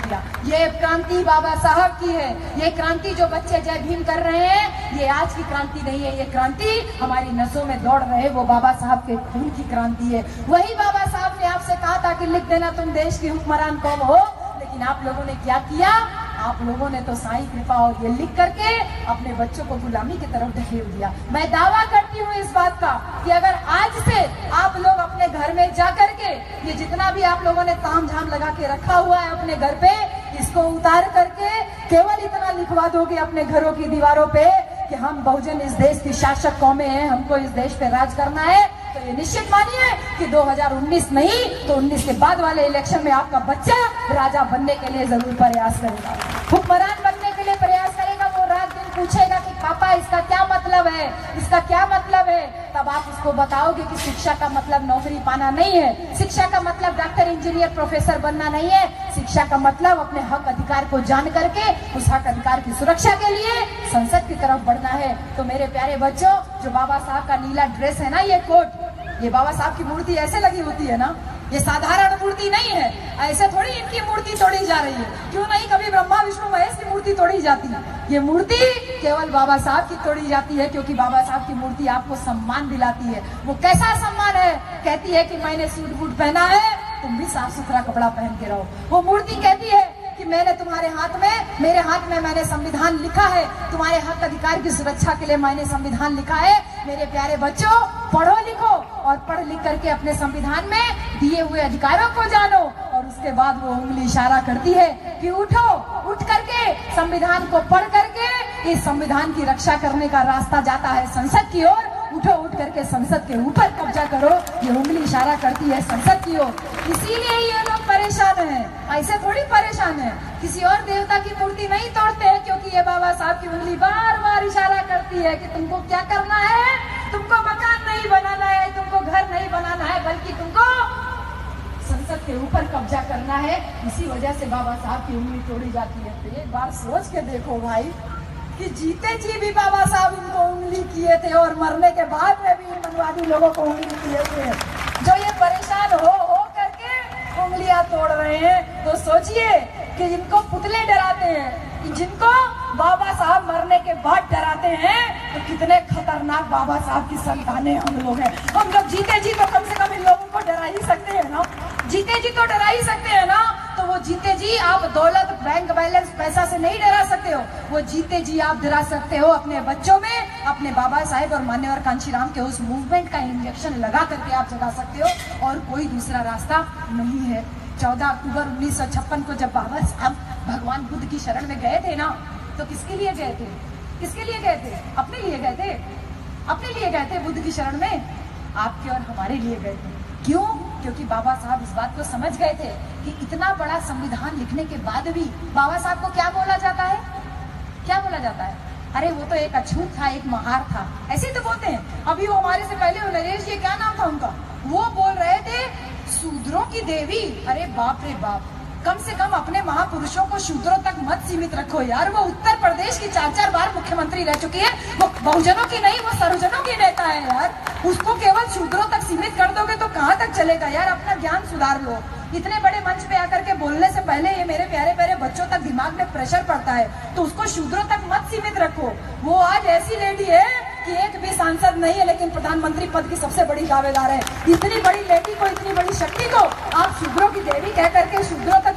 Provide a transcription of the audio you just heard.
किया। ये क्रांति बाबा साहब की है। ये क्रांति जो बच्चे जय भीम कर रहे हैं, ये आज की क्रांति नहीं है। ये क्रांति हमारी नसों में दौड़ रहे वो बाबा साहब के खून की क्रांति है। वही बाबा साहब ने आपसे कहा था कि लिख देना तुम देश की हुक्मरान कौम हो, लेकिन आप लोगों ने क्या किया? आप लोगों ने तो साईं कृपा और ये लिख करके अपने बच्चों को गुलामी की तरफ धकेल दिया। मैं दावा करती हूँ इस बात का कि अगर आज से आप लोग अपने घर में जा करके ये जितना भी आप लोगों ने ताम झाम लगा के रखा हुआ है अपने घर पे, इसको उतार करके केवल इतना लिखवा दोगे अपने घरों की दीवारों पे कि हम बहुजन इस देश की शासक कौमें हैं, हमको इस देश पे राज करना है, तो ये निश्चित मानिए कि 2019 नहीं तो 19 के बाद वाले इलेक्शन में आपका बच्चा राजा बनने के लिए जरूर प्रयास करेगा, हुक्मरान बनने के लिए प्रयास करेगा। वो रात दिन पूछेगा कि पापा इसका क्या मतलब है, इसका क्या मतलब है। तब आप उसको बताओगे कि शिक्षा का मतलब नौकरी पाना नहीं है, शिक्षा का मतलब डॉक्टर इंजीनियर प्रोफेसर बनना नहीं है, शिक्षा का मतलब अपने हक अधिकार को जान करके उस हक अधिकार की सुरक्षा के लिए संसद की तरफ बढ़ना है। तो मेरे प्यारे बच्चों, जो बाबा साहब का नीला ड्रेस है ना, ये कोट, ये बाबा साहब की मूर्ति ऐसे लगी होती है ना, ये साधारण मूर्ति नहीं है। ऐसे थोड़ी इनकी मूर्ति तोड़ी जा रही है, क्यों नहीं? कभी ब्रह्मा विष्णु महेश की मूर्ति तोड़ी जाती है, ये मूर्ति केवल बाबा साहब की तोड़ी जाती है, क्योंकि बाबा साहब की मूर्ति आपको सम्मान दिलाती है। वो कैसा सम्मान है? कहती है कि मैंने सूट बूट पहना है, तुम भी साफ सुथरा कपड़ा पहन के रहो। वो मूर्ति कहती है कि मैंने तुम्हारे हाथ में, मेरे हाथ में मैंने संविधान लिखा है, तुम्हारे हक अधिकार की सुरक्षा के लिए मैंने संविधान लिखा है। मेरे प्यारे बच्चों, पढ़ो लिखो और पढ़ लिख करके अपने संविधान में दिए हुए अधिकारों को जानो। और उसके बाद वो उंगली इशारा करती है कि उठो, उठ करके संविधान को पढ़ करके इस संविधान की रक्षा करने का रास्ता जाता है संसद की ओर। उठो, उठ करके संसद के ऊपर कब्जा करो। ये उंगली इशारा करती है संसद की ओर। इसीलिए ये लोग परेशान हैं, ऐसे थोड़ी परेशान है। किसी और देवता की मूर्ति नहीं तोड़ते हैं, क्योंकि ये बाबा साहब की उंगली बार बार इशारा करती है कि तुमको क्या करना है, तुमको मकान नहीं बनाना है, तुमको घर नहीं बनाना है, बल्कि तुमको संसद के ऊपर कब्जा करना है। इसी वजह से बाबा साहब की उंगली तोड़ी जाती है। तो एक बार सोच के देखो भाई कि जीते जी भी बाबा साहब इनको उंगली किए थे और मरने के बाद में भी मनवादी लोगों को उंगली किए थे। जो ये परेशान हो करके उंगलियां तोड़ रहे हैं, तो सोचिए कि इनको पुतले डराते हैं, जिनको बाबा साहब मरने के बाद डराते हैं, तो कितने खतरनाक बाबा साहब की संतानें हम लोग हैं। हम लोग जीते जी तो कम से कम इन लोगों को डरा ही सकते हैं ना, जीते जी तो डरा ही सकते हैं ना। तो वो जीते जी आप दौलत, बैंक बैलेंस, पैसा से नहीं डरा सकते हो, वो जीते जी आप डरा सकते हो अपने बच्चों में, अपने बाबा साहेब और मान्यवर कांशीराम के उस मूवमेंट का इंजेक्शन लगा करके आप जगा सकते हो, और कोई दूसरा रास्ता नहीं है। 14 अक्टूबर 1956 को जब बाबा साहब भगवान बुद्ध की शरण में गए थे ना, तो किसके लिए गए थे? किसके लिए गए थे? अपने लिए गए थे, अपने लिए गए थे बुद्ध की शरण में, आपके और हमारे लिए गए थे। क्यों? क्योंकि बाबा साहब इस बात को समझ गए थे कि इतना बड़ा संविधान लिखने के बाद भी बाबा साहब को क्या बोला जाता है? क्या बोला जाता है? अरे वो तो एक अछूत था, एक महार था, ऐसे तो बोलते हैं। अभी वो हमारे से पहले नरेश जी, क्या नाम था उनका, वो बोल रहे थे शूद्रों की देवी। अरे बाप रे बाप, कम से कम अपने महापुरुषों को शूद्रों तक मत सीमित रखो यार। वो उत्तर प्रदेश की 4-4 बार मुख्यमंत्री रह चुकी है, वो बहुजनों की नहीं, वो सर्वजनों की नेता है यार। उसको केवल शूद्रों तक सीमित कर दोगे तो कहाँ तक चलेगा यार? अपना ज्ञान सुधार लो। इतने बड़े मंच पे आकर के बोलने से पहले ये मेरे प्यारे प्यारे बच्चों तक दिमाग में प्रेशर पड़ता है, तो उसको शूद्रों तक मत सीमित रखो। वो आज ऐसी लेडी है कि एक भी सांसद नहीं है, लेकिन प्रधानमंत्री पद की सबसे बड़ी दावेदार है। इतनी बड़ी लेडी को, इतनी बड़ी शक्ति को आप शूद्रों की देवी कह करके शूद्रों तक